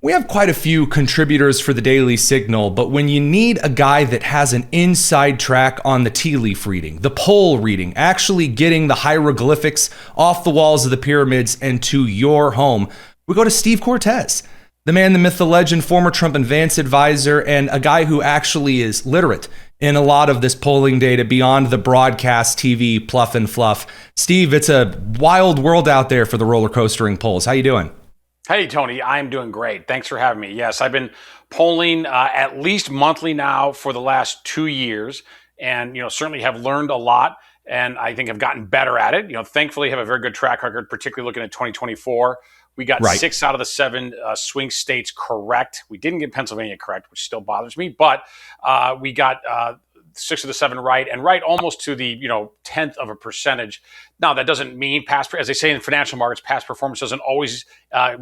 We have quite a few contributors for the Daily Signal, but when you need a guy that has an inside track on the tea leaf reading, the poll reading, actually getting the hieroglyphics off the walls of the pyramids and to your home, we go to Steve Cortes, the man, the myth, the legend, former Trump and Vance advisor, and a guy who actually is literate in a lot of this polling data beyond the broadcast TV pluff and fluff. Steve, it's a wild world out there for the roller coastering polls. How you doing? Hey, Tony, I'm doing great. Thanks for having me. Yes, I've been polling at least monthly now for the last 2 years, and certainly have learned a lot, and I think have gotten better at it. Thankfully, have a very good track record, particularly looking at 2024. We got 6 out of the 7 swing states correct. We didn't get Pennsylvania correct, which still bothers me, but we got 6 of the 7 right, and right almost to the 10th of a percentage. Now, that doesn't mean past, as they say in financial markets, past performance doesn't always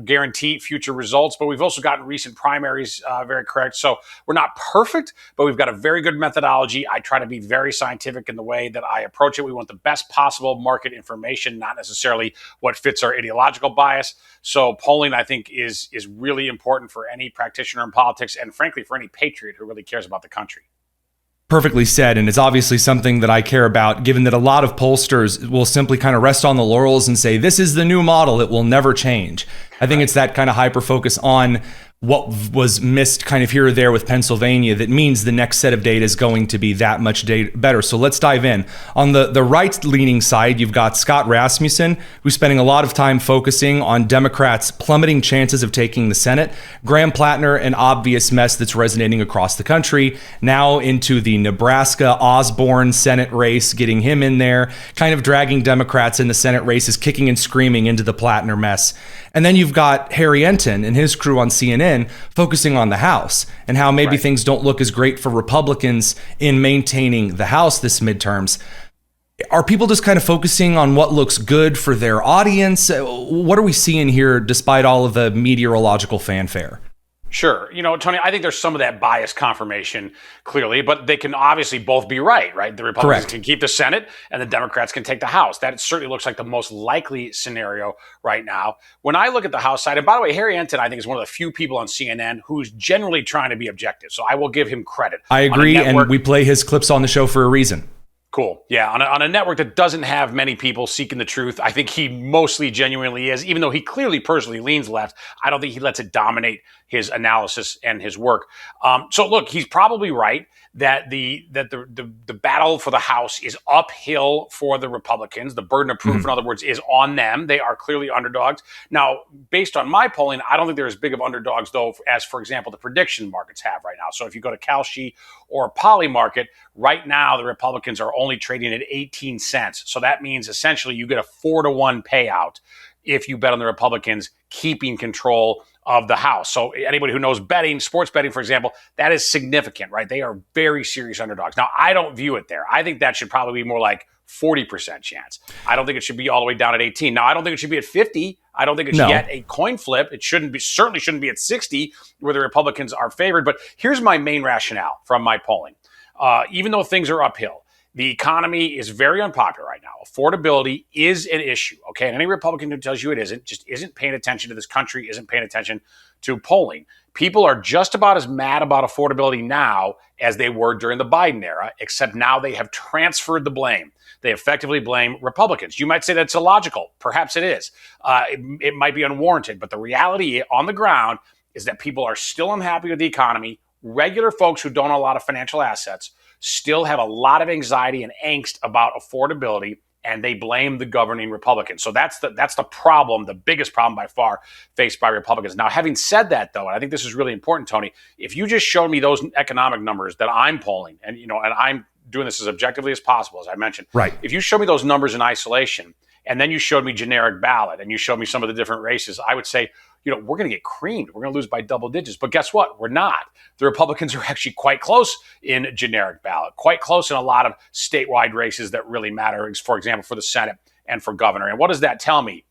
guarantee future results, but we've also gotten recent primaries very correct. So we're not perfect, but we've got a very good methodology. I try to be very scientific in the way that I approach it. We want the best possible market information, not necessarily what fits our ideological bias. So polling, I think, is really important for any practitioner in politics, and frankly, for any patriot who really cares about the country. Perfectly said, and it's obviously something that I care about, given that a lot of pollsters will simply kind of rest on the laurels and say, this is the new model, it will never change. I think it's that kind of hyper focus on what was missed kind of here or there with Pennsylvania that means the next set of data is going to be that much better. So let's dive in. On the right-leaning side, you've got Scott Rasmussen, who's spending a lot of time focusing on Democrats' plummeting chances of taking the Senate. Graham Plattner, an obvious mess that's resonating across the country. Now into the Nebraska Osborne Senate race, getting him in there, kind of dragging Democrats in the Senate races, kicking and screaming into the Plattner mess. And then you've got Harry Enton and his crew on CNN focusing on the House and how maybe things don't look as great for Republicans in maintaining the House this midterms. Are people just kind of focusing on what looks good for their audience? What are we seeing here despite all of the meteorological fanfare? Sure. Tony, I think there's some of that bias confirmation, clearly, but they can obviously both be right? The Republicans can keep the Senate and the Democrats can take the House. That certainly looks like the most likely scenario right now. When I look at the House side, and by the way, Harry Enton, I think, is one of the few people on CNN who's generally trying to be objective. So I will give him credit. I agree, and we play his clips on the show for a reason. Cool. Yeah. On a network that doesn't have many people seeking the truth, I think he mostly genuinely is, even though he clearly personally leans left. I don't think he lets it dominate his analysis and his work. So look, he's probably right that the battle for the House is uphill for the Republicans. The burden of proof, in other words, is on them. They are clearly underdogs. Now, based on my polling, I don't think they're as big of underdogs, though, as, for example, the prediction markets have right now. So if you go to Kalshi or Poly Market, right now the Republicans are only trading at 18 cents. So that means essentially you get a 4-to-1 payout if you bet on the Republicans keeping control of the House. So anybody who knows betting, sports betting, for example, that is significant, right? They are very serious underdogs. Now, I don't view it there. I think that should probably be more like 40% chance. I don't think it should be all the way down at 18. Now, I don't think it should be at 50. I don't think it should get a coin flip. It certainly shouldn't be at 60 where the Republicans are favored. But here's my main rationale from my polling. Even though things are uphill, the economy is very unpopular right now. Affordability is an issue, okay? And any Republican who tells you it isn't just isn't paying attention to this country, isn't paying attention to polling. People are just about as mad about affordability now as they were during the Biden era, except now they have transferred the blame. They effectively blame Republicans. You might say that's illogical. Perhaps it is. It might be unwarranted. But the reality on the ground is that people are still unhappy with the economy. Regular folks who don't own a lot of financial assets still have a lot of anxiety and angst about affordability, and they blame the governing Republicans. So that's the problem, the biggest problem by far faced by Republicans. Now, having said that, though, and I think this is really important, Tony, if you just showed me those economic numbers that I'm polling, and and I'm doing this as objectively as possible, as I mentioned, if you show me those numbers in isolation, and then you showed me generic ballot, and you showed me some of the different races, I would say, we're going to get creamed. We're going to lose by double digits. But guess what? We're not. The Republicans are actually quite close in generic ballot, quite close in a lot of statewide races that really matter, for example, for the Senate and for governor. And what does that tell me?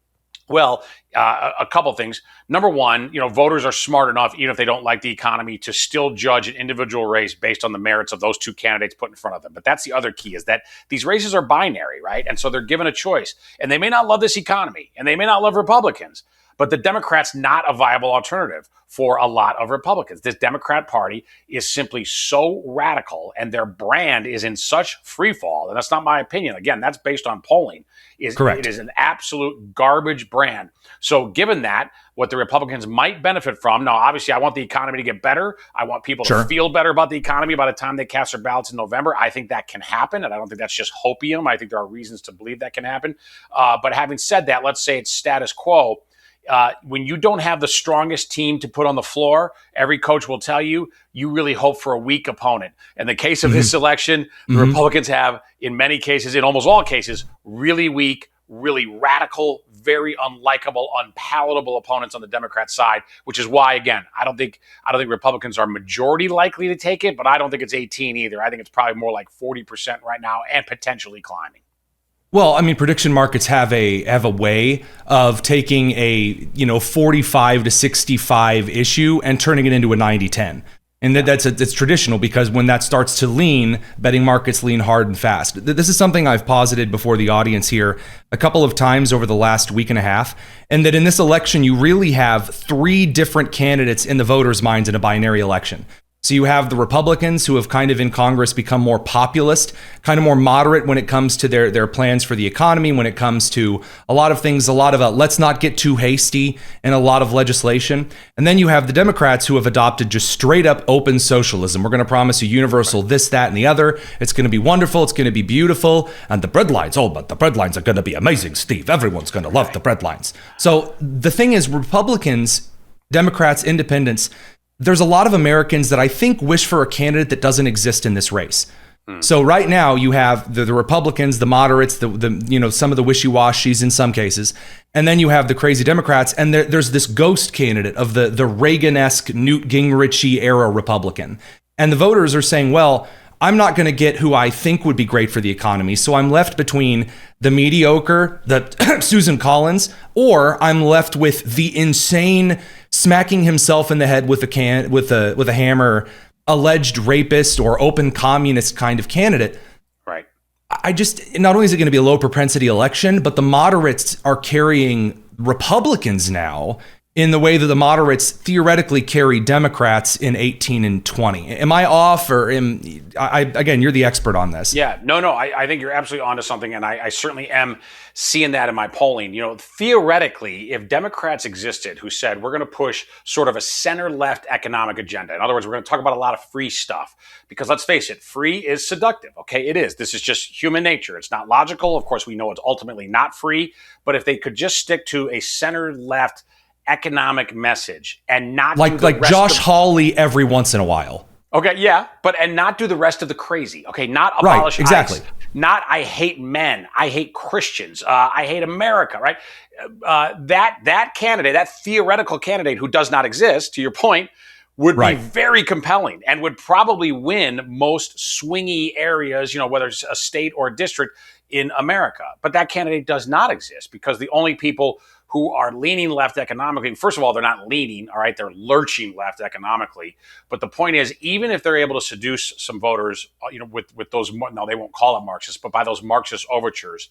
Well, a couple things. Number one, voters are smart enough, even if they don't like the economy, to still judge an individual race based on the merits of those two candidates put in front of them. But that's the other key, is that these races are binary, right? And so they're given a choice. And they may not love this economy, and they may not love Republicans, But the Democrats not a viable alternative for a lot of Republicans. This Democrat Party is simply so radical, and their brand is in such free fall, and that's not my opinion. Again, that's based on polling. Correct. It is an absolute garbage brand. So given that, what the Republicans might benefit from, now obviously I want the economy to get better. I want people to feel better about the economy by the time they cast their ballots in November. I think that can happen, and I don't think that's just hopium. I think there are reasons to believe that can happen. But having said that, let's say it's status quo. When you don't have the strongest team to put on the floor, every coach will tell you, you really hope for a weak opponent. In the case of this election, the Republicans have, in many cases, in almost all cases, really weak, really radical, very unlikable, unpalatable opponents on the Democrat side, which is why, again, I don't think Republicans are majority likely to take it, but I don't think it's 18 either. I think it's probably more like 40% right now and potentially climbing. Well, I mean, prediction markets have a way of taking a 45 to 65 issue and turning it into a 90-10. And it's traditional, because when that starts to lean, betting markets lean hard and fast. This is something I've posited before the audience here a couple of times over the last week and a half, and that in this election, you really have three different candidates in the voters' minds in a binary election. So you have the Republicans, who have kind of in Congress become more populist, kind of more moderate when it comes to their plans for the economy, when it comes to a lot of things, a lot of let's not get too hasty, and a lot of legislation. And then you have the Democrats, who have adopted just straight up open socialism. We're going to promise you universal this, that, and the other. It's going to be wonderful. It's going to be beautiful. And the bread lines, but the bread lines are going to be amazing, Steve. Everyone's going to love the bread lines. So the thing is, Republicans, Democrats, independents, there's a lot of Americans that I think wish for a candidate that doesn't exist in this race. So right now you have the Republicans, the moderates, the some of the wishy-washies in some cases, and then you have the crazy Democrats, and there's this ghost candidate of the Reagan-esque Newt Gingrich era Republican. And the voters are saying, well, I'm not going to get who I think would be great for the economy, so I'm left between the mediocre, the Susan Collins, or I'm left with the insane, smacking himself in the head with a hammer, alleged rapist or open communist kind of candidate. Right. I just, not only is it going to be a low propensity election, but the moderates are carrying Republicans now in the way that the moderates theoretically carry Democrats in 18 and 20. Am I off, or again, you're the expert on this. Yeah, no, I think you're absolutely onto something, and I certainly am seeing that in my polling. Theoretically, if Democrats existed who said, we're going to push sort of a center-left economic agenda, in other words, we're going to talk about a lot of free stuff, because let's face it, free is seductive, okay? It is. This is just human nature. It's not logical. Of course, we know it's ultimately not free, but if they could just stick to a center-left economic message and not like Josh Hawley every once in a while. Okay, yeah, and not do the rest of the crazy. Okay, not abolish right, exactly. ICE, not I hate men, I hate Christians, I hate America, right? That candidate, that theoretical candidate who does not exist, to your point, would be very compelling and would probably win most swingy areas, whether it's a state or a district in America. But that candidate does not exist, because the only people who are leaning left economically, first of all, they're not leaning, all right, they're lurching left economically. But the point is, even if they're able to seduce some voters, with those, no, they won't call it Marxist, but by those Marxist overtures,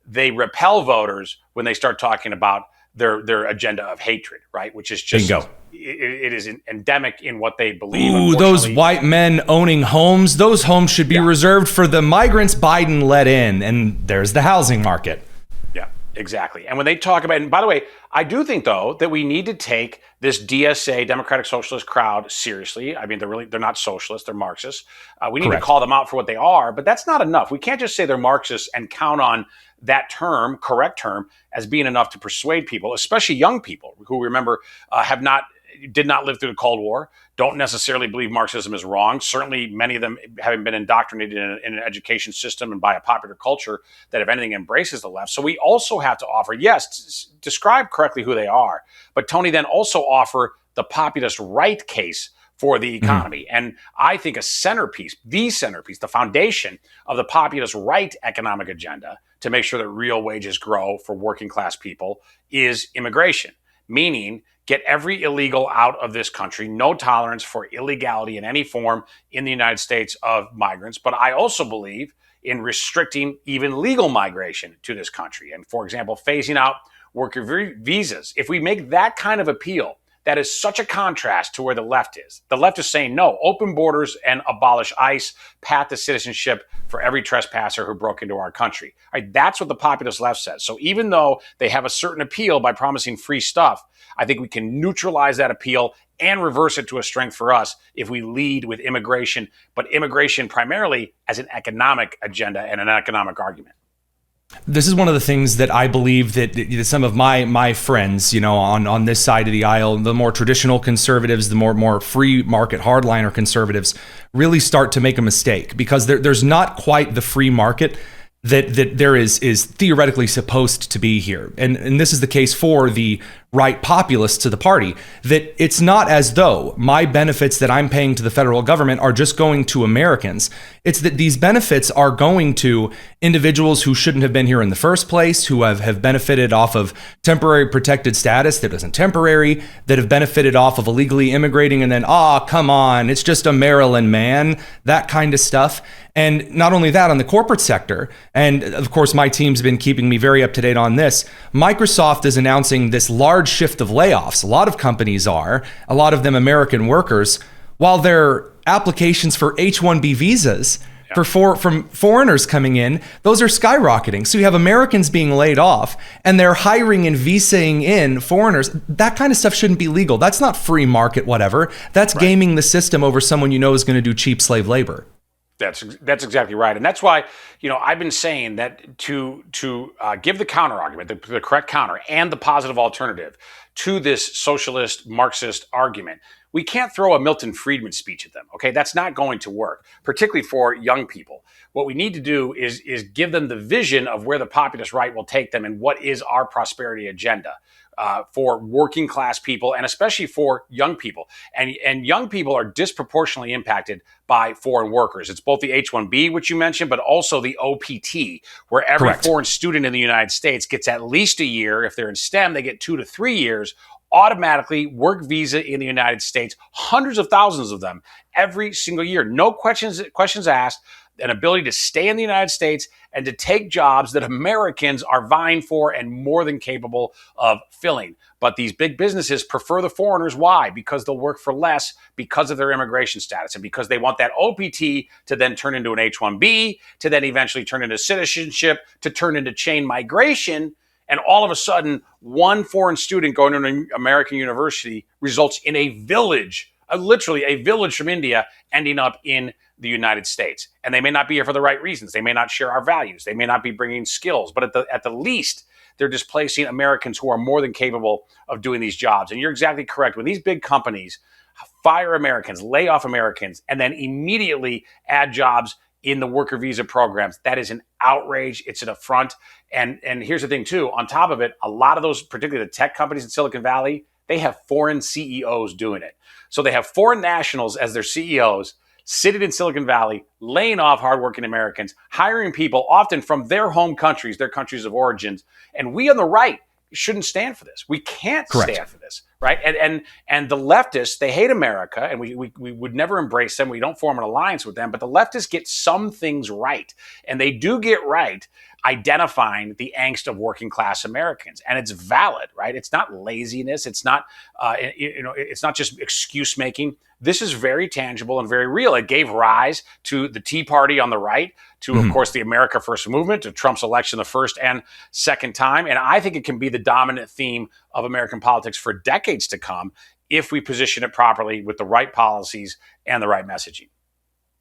they repel voters when they start talking about their agenda of hatred, right? Which is just, it is endemic in what they believe. Ooh, those white men owning homes, those homes should be reserved for the migrants Biden let in, and there's the housing market. Exactly. And when they talk about, and by the way, I do think, though, that we need to take this DSA, Democratic Socialist crowd, seriously. I mean, they're not socialists, they're Marxists. We need to call them out for what they are, but that's not enough. We can't just say they're Marxists and count on that term, correct term, as being enough to persuade people, especially young people who, remember, did not live through the Cold War, don't necessarily believe Marxism is wrong. Certainly, many of them having been indoctrinated in an education system and by a popular culture that, if anything, embraces the left. So we also have to offer, yes, describe correctly who they are, but Tony, then also offer the populist right case for the economy. And I think the centerpiece, the foundation of the populist right economic agenda to make sure that real wages grow for working class people is immigration, meaning get every illegal out of this country, no tolerance for illegality in any form in the United States of migrants. But I also believe in restricting even legal migration to this country. And for example, phasing out worker visas. If we make that kind of appeal, that is such a contrast to where the left is. The left is saying, no, open borders and abolish ICE, path to citizenship for every trespasser who broke into our country. All right, that's what the populist left says. So even though they have a certain appeal by promising free stuff, I think we can neutralize that appeal and reverse it to a strength for us if we lead with immigration, but immigration primarily as an economic agenda and an economic argument. This is one of the things that I believe that some of my friends, on this side of the aisle, the more traditional conservatives, the more free market hardliner conservatives, really start to make a mistake, because there's not quite the free market that there is theoretically supposed to be here. And this is the case for the right populists to the party, that it's not as though my benefits that I'm paying to the federal government are just going to Americans. It's that these benefits are going to individuals who shouldn't have been here in the first place, who have benefited off of temporary protected status that isn't temporary, that have benefited off of illegally immigrating, and then, come on, it's just a Maryland man, that kind of stuff. And not only that, on the corporate sector, and of course my team's been keeping me very up to date on this, Microsoft is announcing this large shift of layoffs. A lot of companies are, a lot of them American workers, while their applications for H-1B visas from foreigners coming in, those are skyrocketing. So you have Americans being laid off, and they're hiring and visaing in foreigners. That kind of stuff shouldn't be legal. That's not free market, whatever. That's gaming the system over someone you know is going to do cheap slave labor. That's exactly right, and that's why I've been saying that to give the counter argument, the correct counter, and the positive alternative to this socialist Marxist argument, we can't throw a Milton Friedman speech at them. Okay, that's not going to work, particularly for young people. What we need to do is give them the vision of where the populist right will take them and what is our prosperity agenda. For working class people, and especially for young people. And young people are disproportionately impacted by foreign workers. It's both the H-1B, which you mentioned, but also the OPT, where every foreign student in the United States gets at least a year. If they're in STEM, they get 2 to 3 years, automatically work visa in the United States, hundreds of thousands of them every single year. No questions asked. An ability to stay in the United States and to take jobs that Americans are vying for and more than capable of filling. But these big businesses prefer the foreigners. Why? Because they'll work for less because of their immigration status and because they want that OPT to then turn into an H-1B, to then eventually turn into citizenship, to turn into chain migration. And all of a sudden, one foreign student going to an American university results in a village, literally a village from India, ending up in the United States. And they may not be here for the right reasons. They may not share our values. They may not be bringing skills. But at the least, they're displacing Americans who are more than capable of doing these jobs. And you're exactly correct. When these big companies fire Americans, lay off Americans, and then immediately add jobs in the worker visa programs, that is an outrage. It's an affront. And here's the thing, too. On top of it, a lot of those, particularly the tech companies in Silicon Valley, they have foreign CEOs doing it. So they have foreign nationals as their CEOs, sitting in Silicon Valley, laying off hardworking Americans, hiring people often from their home countries, their countries of origins. And we on the right shouldn't stand for this. We can't stand for this, right? And the leftists, they hate America, and we would never embrace them. We don't form an alliance with them. But the leftists get some things right, and they do get right identifying the angst of working class Americans, and it's valid, right? It's not laziness. It's not, it's not just excuse making. This is very tangible and very real. It gave rise to the Tea Party on the right, to, of course, the America First movement, to Trump's election the first and second time. And I think it can be the dominant theme of American politics for decades to come if we position it properly with the right policies and the right messaging.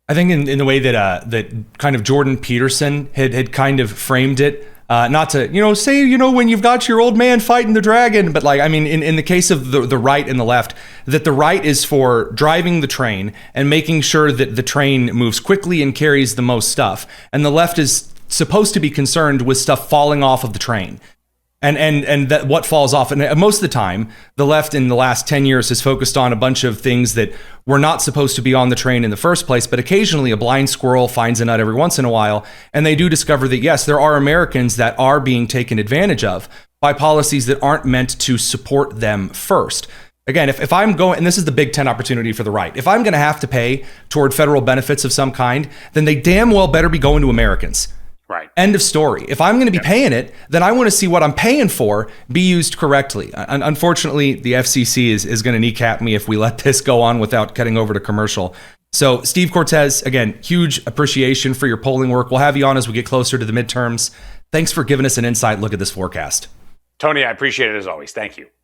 I think in the way that kind of Jordan Peterson had kind of framed it, not to, say, when you've got your old man fighting the dragon, but in the case of the right and the left, that the right is for driving the train and making sure that the train moves quickly and carries the most stuff. And the left is supposed to be concerned with stuff falling off of the train. And that what falls off. And most of the time, the left in the last 10 years has focused on a bunch of things that were not supposed to be on the train in the first place. But occasionally a blind squirrel finds a nut every once in a while. And they do discover that, yes, there are Americans that are being taken advantage of by policies that aren't meant to support them first. Again, if I'm going, and this is the Big Ten opportunity for the right, if I'm going to have to pay toward federal benefits of some kind, then they damn well better be going to Americans. Right. End of story. If I'm going to be paying it, then I want to see what I'm paying for be used correctly. Unfortunately, the FCC is going to kneecap me if we let this go on without cutting over to commercial. So, Steve Cortes, again, huge appreciation for your polling work. We'll have you on as we get closer to the midterms. Thanks for giving us an inside look at this forecast. Tony, I appreciate it as always. Thank you.